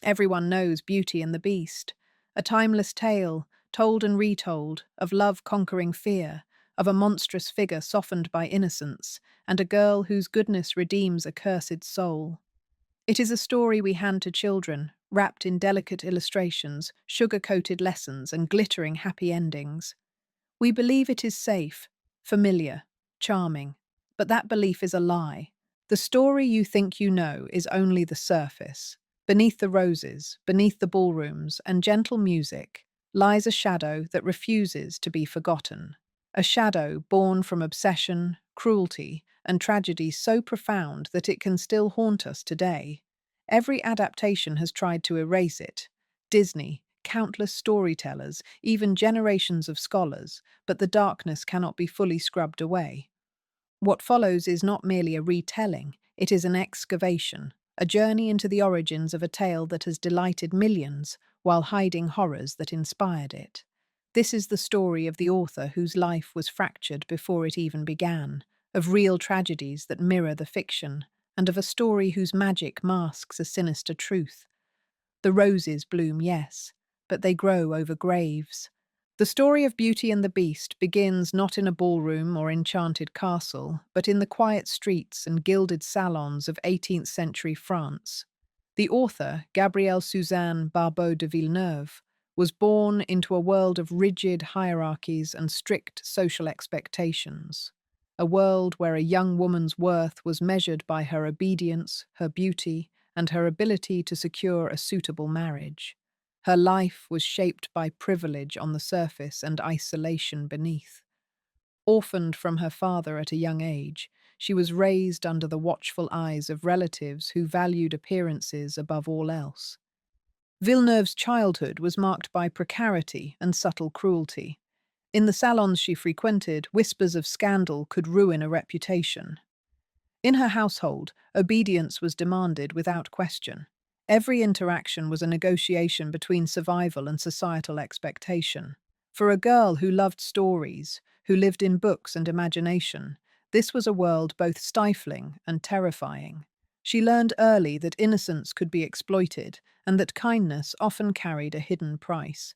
Everyone knows Beauty and the Beast, a timeless tale, told and retold, of love conquering fear, of a monstrous figure softened by innocence, and a girl whose goodness redeems a cursed soul. It is a story we hand to children, wrapped in delicate illustrations, sugar-coated lessons, and glittering happy endings. We believe it is safe, familiar, charming, but that belief is a lie. The story you think you know is only the surface. Beneath the roses, beneath the ballrooms, and gentle music, lies a shadow that refuses to be forgotten. A shadow born from obsession, cruelty, and tragedy so profound that it can still haunt us today. Every adaptation has tried to erase it. Disney, countless storytellers, even generations of scholars, but the darkness cannot be fully scrubbed away. What follows is not merely a retelling, it is an excavation, a journey into the origins of a tale that has delighted millions while hiding horrors that inspired it. This is the story of the author whose life was fractured before it even began, of real tragedies that mirror the fiction, and of a story whose magic masks a sinister truth. The roses bloom, yes, but they grow over graves. The story of Beauty and the Beast begins not in a ballroom or enchanted castle, but in the quiet streets and gilded salons of 18th century France. The author, Gabrielle Suzanne Barbeau de Villeneuve, was born into a world of rigid hierarchies and strict social expectations. A world where a young woman's worth was measured by her obedience, her beauty, and her ability to secure a suitable marriage. Her life was shaped by privilege on the surface and isolation beneath. Orphaned from her father at a young age, she was raised under the watchful eyes of relatives who valued appearances above all else. Villeneuve's childhood was marked by precarity and subtle cruelty. In the salons she frequented, whispers of scandal could ruin a reputation. In her household, obedience was demanded without question. Every interaction was a negotiation between survival and societal expectation. For a girl who loved stories, who lived in books and imagination, this was a world both stifling and terrifying. She learned early that innocence could be exploited and that kindness often carried a hidden price.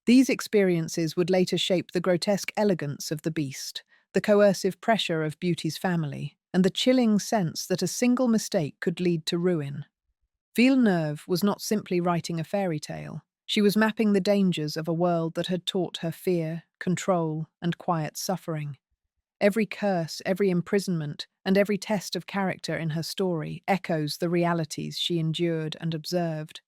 These experiences would later shape the grotesque elegance of the Beast, the coercive pressure of Beauty's family, and the chilling sense that a single mistake could lead to ruin. Villeneuve was not simply writing a fairy tale. She was mapping the dangers of a world that had taught her fear, control, and quiet suffering. Every curse, every imprisonment, and every test of character in her story echoes the realities she endured and observed.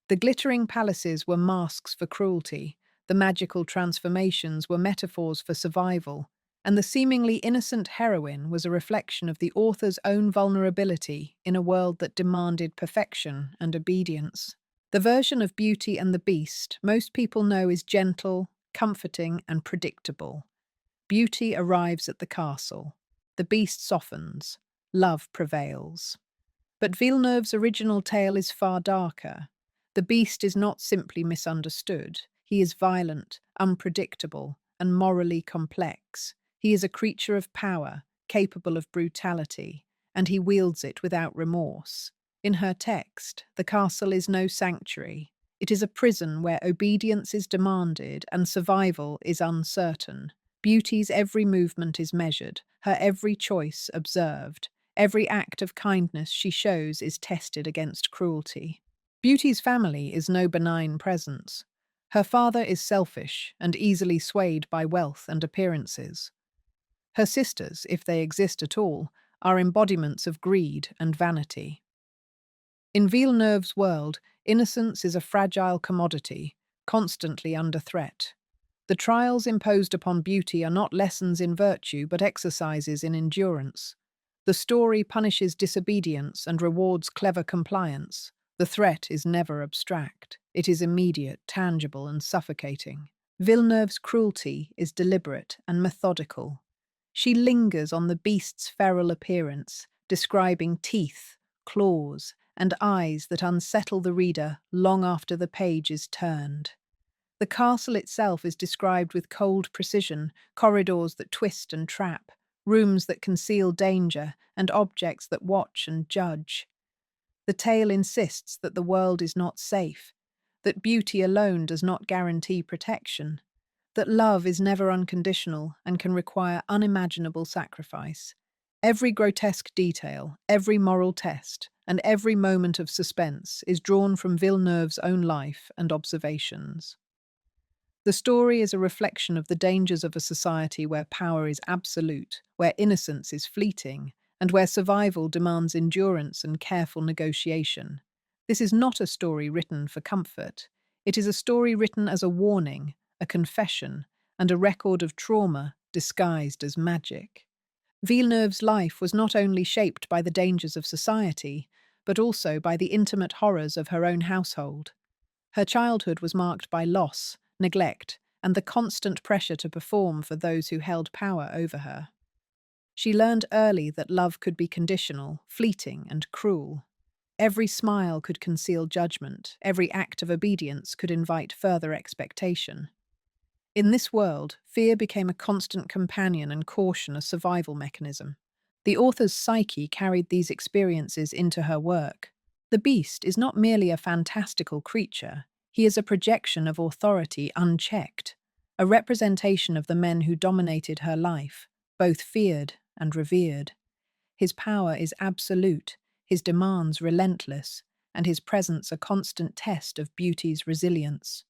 The glittering palaces were masks for cruelty, the magical transformations were metaphors for survival, and the seemingly innocent heroine was a reflection of the author's own vulnerability in a world that demanded perfection and obedience. The version of Beauty and the Beast most people know is gentle, comforting, and predictable. Beauty arrives at the castle. The Beast softens. Love prevails. But Villeneuve's original tale is far darker. The Beast is not simply misunderstood. He is violent, unpredictable, and morally complex. He is a creature of power, capable of brutality, and he wields it without remorse. In her text, the castle is no sanctuary. It is a prison where obedience is demanded and survival is uncertain. Beauty's every movement is measured, her every choice observed. Every act of kindness she shows is tested against cruelty. Beauty's family is no benign presence. Her father is selfish and easily swayed by wealth and appearances. Her sisters, if they exist at all, are embodiments of greed and vanity. In Villeneuve's world, innocence is a fragile commodity, constantly under threat. The trials imposed upon Beauty are not lessons in virtue but exercises in endurance. The story punishes disobedience and rewards clever compliance. The threat is never abstract. It is immediate, tangible, and suffocating. Villeneuve's cruelty is deliberate and methodical. She lingers on the Beast's feral appearance, describing teeth, claws, and eyes that unsettle the reader long after the page is turned. The castle itself is described with cold precision, corridors that twist and trap, rooms that conceal danger, and objects that watch and judge. The tale insists that the world is not safe, that beauty alone does not guarantee protection, that love is never unconditional and can require unimaginable sacrifice. Every grotesque detail, every moral test, and every moment of suspense is drawn from Villeneuve's own life and observations. The story is a reflection of the dangers of a society where power is absolute, where innocence is fleeting, and where survival demands endurance and careful negotiation. This is not a story written for comfort. It is a story written as a warning, a confession, and a record of trauma disguised as magic. Villeneuve's life was not only shaped by the dangers of society, but also by the intimate horrors of her own household. Her childhood was marked by loss, neglect, and the constant pressure to perform for those who held power over her. She learned early that love could be conditional, fleeting, and cruel. Every smile could conceal judgment, every act of obedience could invite further expectation. In this world, fear became a constant companion and caution a survival mechanism. The author's psyche carried these experiences into her work. The beast is not merely a fantastical creature, he is a projection of authority unchecked, a representation of the men who dominated her life, both feared and revered. His power is absolute, his demands relentless, and his presence a constant test of beauty's resilience.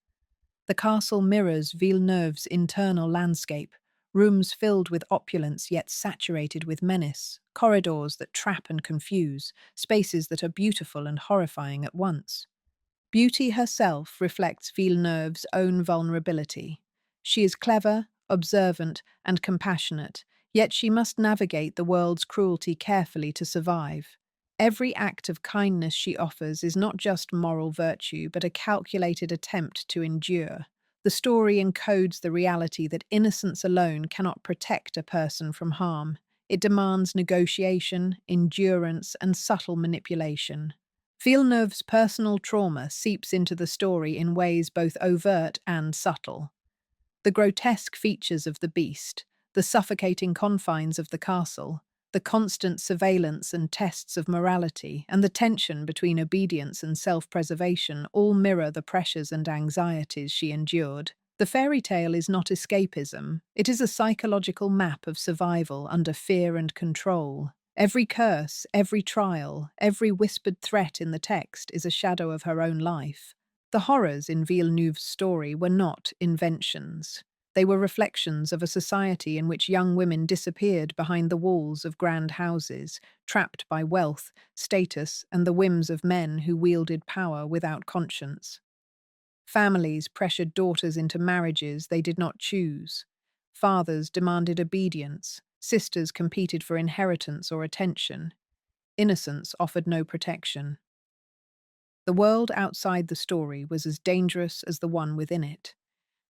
The castle mirrors Villeneuve's internal landscape, rooms filled with opulence yet saturated with menace, corridors that trap and confuse, spaces that are beautiful and horrifying at once. Beauty herself reflects Villeneuve's own vulnerability. She is clever, observant, and compassionate, yet she must navigate the world's cruelty carefully to survive. Every act of kindness she offers is not just moral virtue, but a calculated attempt to endure. The story encodes the reality that innocence alone cannot protect a person from harm. It demands negotiation, endurance, and subtle manipulation. Villeneuve's personal trauma seeps into the story in ways both overt and subtle. The grotesque features of the beast, the suffocating confines of the castle, the constant surveillance and tests of morality, and the tension between obedience and self-preservation all mirror the pressures and anxieties she endured. The fairy tale is not escapism, it is a psychological map of survival under fear and control. Every curse, every trial, every whispered threat in the text is a shadow of her own life. The horrors in Villeneuve's story were not inventions. They were reflections of a society in which young women disappeared behind the walls of grand houses, trapped by wealth, status, and the whims of men who wielded power without conscience. Families pressured daughters into marriages they did not choose. Fathers demanded obedience. Sisters competed for inheritance or attention. Innocence offered no protection. The world outside the story was as dangerous as the one within it.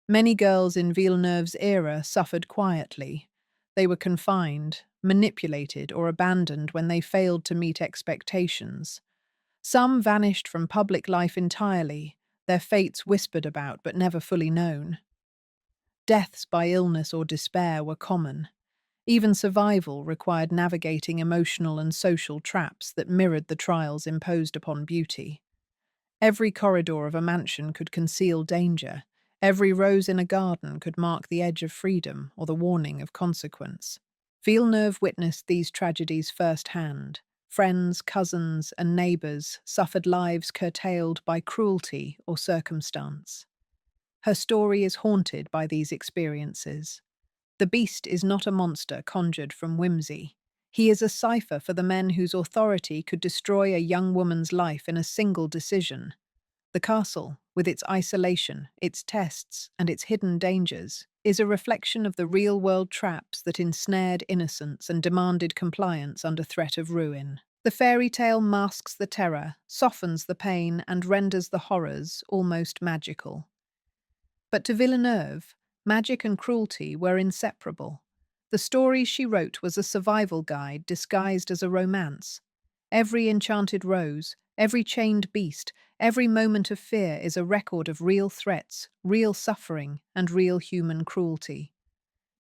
Many girls in Villeneuve's era suffered quietly. They were confined, manipulated, or abandoned when they failed to meet expectations. Some vanished from public life entirely, their fates whispered about but never fully known. Deaths by illness or despair were common. Even survival required navigating emotional and social traps that mirrored the trials imposed upon beauty. Every corridor of a mansion could conceal danger. Every rose in a garden could mark the edge of freedom or the warning of consequence. Villeneuve witnessed these tragedies firsthand. Friends, cousins, and neighbours suffered lives curtailed by cruelty or circumstance. Her story is haunted by these experiences. The beast is not a monster conjured from whimsy. He is a cipher for the men whose authority could destroy a young woman's life in a single decision. The castle, with its isolation, its tests, and its hidden dangers, is a reflection of the real-world traps that ensnared innocence and demanded compliance under threat of ruin. The fairy tale masks the terror, softens the pain, and renders the horrors almost magical. But to Villeneuve, magic and cruelty were inseparable. The story she wrote was a survival guide disguised as a romance. Every enchanted rose, every chained beast, every moment of fear is a record of real threats, real suffering, and real human cruelty.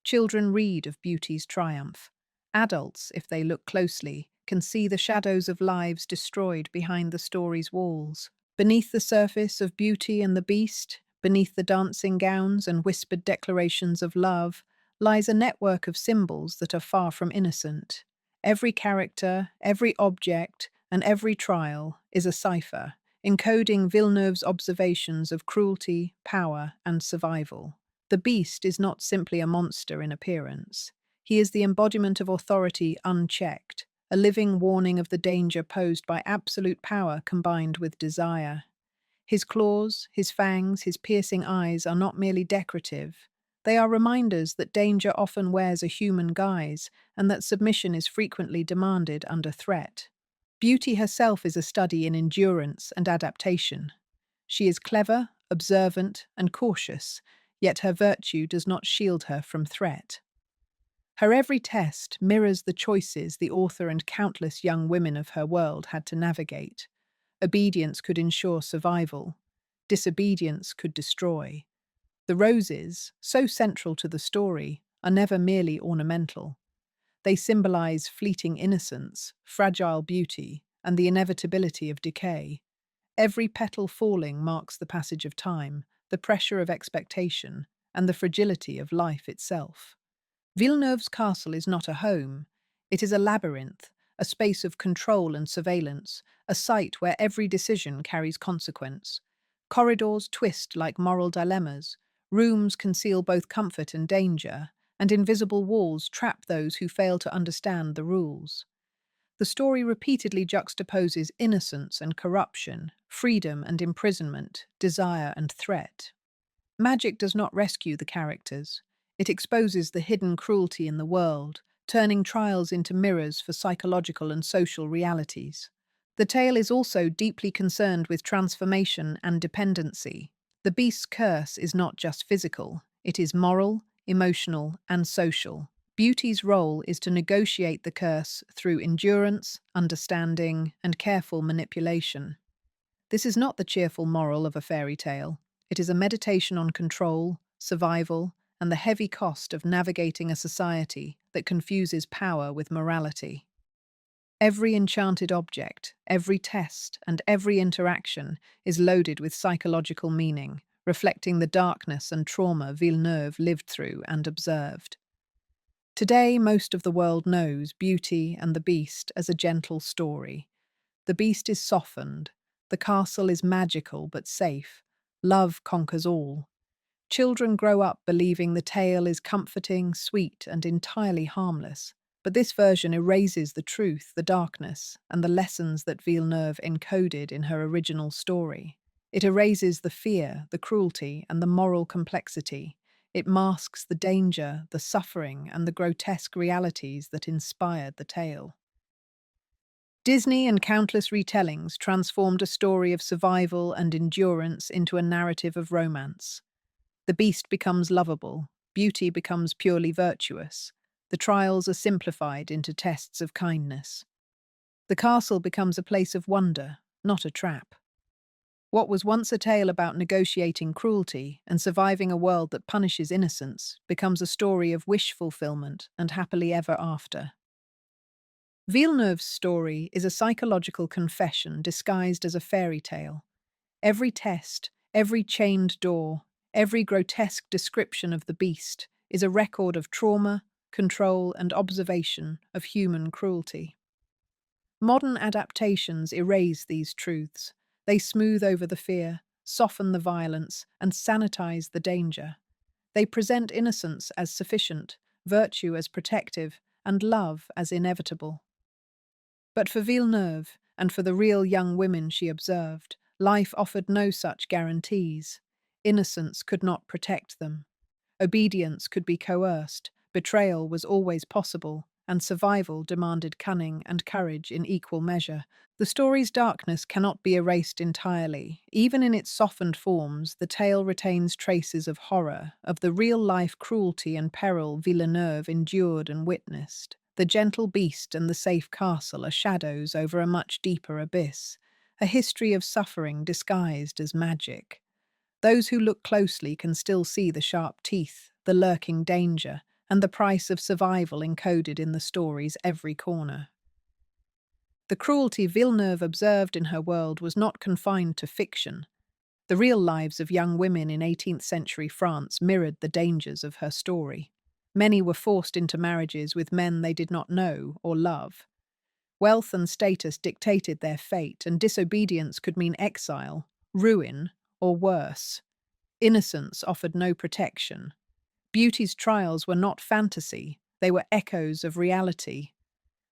Children read of beauty's triumph. Adults, if they look closely, can see the shadows of lives destroyed behind the story's walls. Beneath the surface of Beauty and the Beast, beneath the dancing gowns and whispered declarations of love, lies a network of symbols that are far from innocent. Every character, every object, and every trial is a cipher, encoding Villeneuve's observations of cruelty, power, and survival. The beast is not simply a monster in appearance. He is the embodiment of authority unchecked, a living warning of the danger posed by absolute power combined with desire. His claws, his fangs, his piercing eyes are not merely decorative. They are reminders that danger often wears a human guise and that submission is frequently demanded under threat. Beauty herself is a study in endurance and adaptation. She is clever, observant, and cautious, yet her virtue does not shield her from threat. Her every test mirrors the choices the author and countless young women of her world had to navigate. Obedience could ensure survival. Disobedience could destroy. The roses, so central to the story, are never merely ornamental. They symbolize fleeting innocence, fragile beauty, and the inevitability of decay. Every petal falling marks the passage of time, the pressure of expectation, and the fragility of life itself. Villeneuve's castle is not a home. It is a labyrinth, a space of control and surveillance, a site where every decision carries consequence. Corridors twist like moral dilemmas, rooms conceal both comfort and danger, and invisible walls trap those who fail to understand the rules. The story repeatedly juxtaposes innocence and corruption, freedom and imprisonment, desire and threat. Magic does not rescue the characters. It exposes the hidden cruelty in the world, turning trials into mirrors for psychological and social realities. The tale is also deeply concerned with transformation and dependency. The beast's curse is not just physical, it is moral, emotional, and social. Beauty's role is to negotiate the curse through endurance, understanding, and careful manipulation. This is not the cheerful moral of a fairy tale. It is a meditation on control, survival, and the heavy cost of navigating a society that confuses power with morality. Every enchanted object, every test, and every interaction is loaded with psychological meaning, reflecting the darkness and trauma Villeneuve lived through and observed. Today, most of the world knows Beauty and the Beast as a gentle story. The beast is softened, the castle is magical but safe, love conquers all. Children grow up believing the tale is comforting, sweet, and entirely harmless. But this version erases the truth, the darkness, and the lessons that Villeneuve encoded in her original story. It erases the fear, the cruelty, and the moral complexity. It masks the danger, the suffering, and the grotesque realities that inspired the tale. Disney and countless retellings transformed a story of survival and endurance into a narrative of romance. The beast becomes lovable, beauty becomes purely virtuous, the trials are simplified into tests of kindness. The castle becomes a place of wonder, not a trap. What was once a tale about negotiating cruelty and surviving a world that punishes innocence becomes a story of wish fulfillment and happily ever after. Villeneuve's story is a psychological confession disguised as a fairy tale. Every test, every chained door, every grotesque description of the beast is a record of trauma, control, and observation of human cruelty. Modern adaptations erase these truths. They smooth over the fear, soften the violence, and sanitize the danger. They present innocence as sufficient, virtue as protective, and love as inevitable. But for Villeneuve, and for the real young women she observed, life offered no such guarantees. Innocence could not protect them. Obedience could be coerced, betrayal was always possible, and survival demanded cunning and courage in equal measure. The story's darkness cannot be erased entirely. Even in its softened forms, the tale retains traces of horror, of the real-life cruelty and peril Villeneuve endured and witnessed. The gentle beast and the safe castle are shadows over a much deeper abyss, a history of suffering disguised as magic. Those who look closely can still see the sharp teeth, the lurking danger, and the price of survival encoded in the story's every corner. The cruelty Villeneuve observed in her world was not confined to fiction. The real lives of young women in 18th century France mirrored the dangers of her story. Many were forced into marriages with men they did not know or love. Wealth and status dictated their fate, and disobedience could mean exile, ruin, or worse. Innocence offered no protection. Beauty's trials were not fantasy, they were echoes of reality.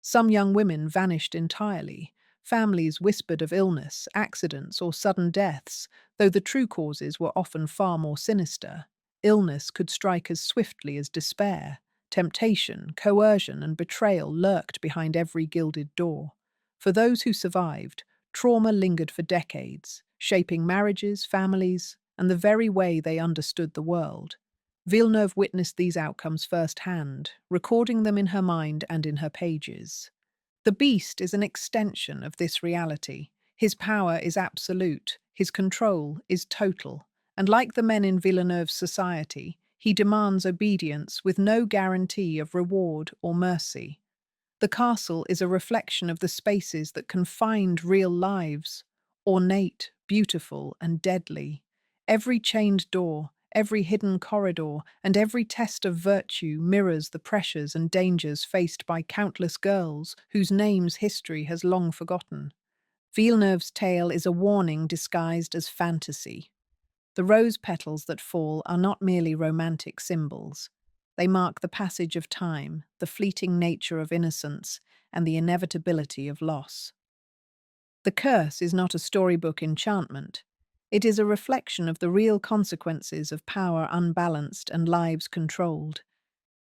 Some young women vanished entirely. Families whispered of illness, accidents, or sudden deaths, though the true causes were often far more sinister. Illness could strike as swiftly as despair. Temptation, coercion, and betrayal lurked behind every gilded door. For those who survived, trauma lingered for decades, shaping marriages, families, and the very way they understood the world. Villeneuve witnessed these outcomes firsthand, recording them in her mind and in her pages. The beast is an extension of this reality. His power is absolute, his control is total, and like the men in Villeneuve's society, he demands obedience with no guarantee of reward or mercy. The castle is a reflection of the spaces that confined real lives, ornate, beautiful, and deadly. Every chained door, every hidden corridor, and every test of virtue mirrors the pressures and dangers faced by countless girls whose names history has long forgotten. Villeneuve's tale is a warning disguised as fantasy. The rose petals that fall are not merely romantic symbols. They mark the passage of time, the fleeting nature of innocence, and the inevitability of loss. The curse is not a storybook enchantment. It is a reflection of the real consequences of power unbalanced and lives controlled.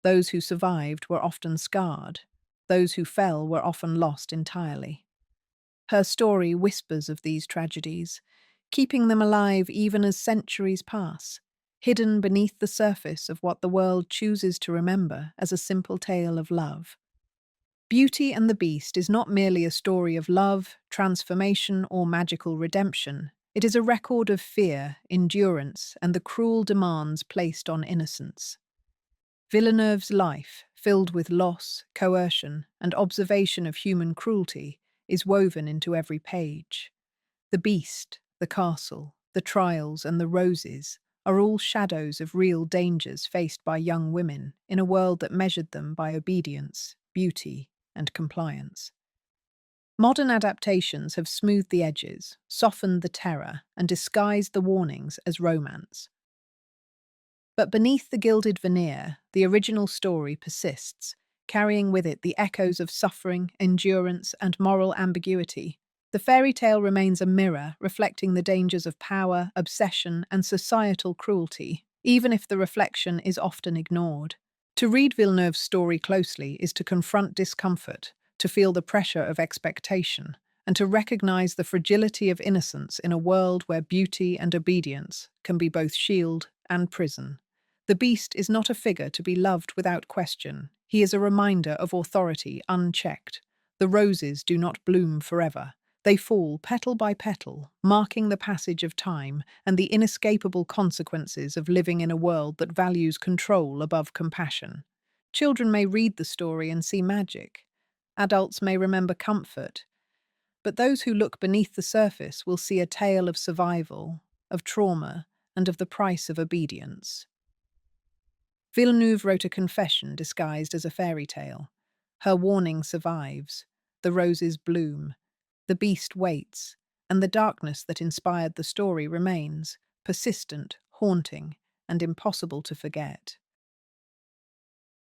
Those who survived were often scarred. Those who fell were often lost entirely. Her story whispers of these tragedies, keeping them alive even as centuries pass, hidden beneath the surface of what the world chooses to remember as a simple tale of love. Beauty and the Beast is not merely a story of love, transformation, or magical redemption. It is a record of fear, endurance, and the cruel demands placed on innocence. Villeneuve's life, filled with loss, coercion, and observation of human cruelty, is woven into every page. The beast, the castle, the trials, and the roses are all shadows of real dangers faced by young women in a world that measured them by obedience, beauty, and compliance. Modern adaptations have smoothed the edges, softened the terror, and disguised the warnings as romance. But beneath the gilded veneer, the original story persists, carrying with it the echoes of suffering, endurance, and moral ambiguity. The fairy tale remains a mirror reflecting the dangers of power, obsession, and societal cruelty, even if the reflection is often ignored. To read Villeneuve's story closely is to confront discomfort, to feel the pressure of expectation, and to recognize the fragility of innocence in a world where beauty and obedience can be both shield and prison. The beast is not a figure to be loved without question. He is a reminder of authority unchecked. The roses do not bloom forever. They fall petal by petal, marking the passage of time and the inescapable consequences of living in a world that values control above compassion. Children may read the story and see magic. Adults may remember comfort. But those who look beneath the surface will see a tale of survival, of trauma, and of the price of obedience. Villeneuve wrote a confession disguised as a fairy tale. Her warning survives. The roses bloom. The beast waits, and the darkness that inspired the story remains, persistent, haunting, and impossible to forget.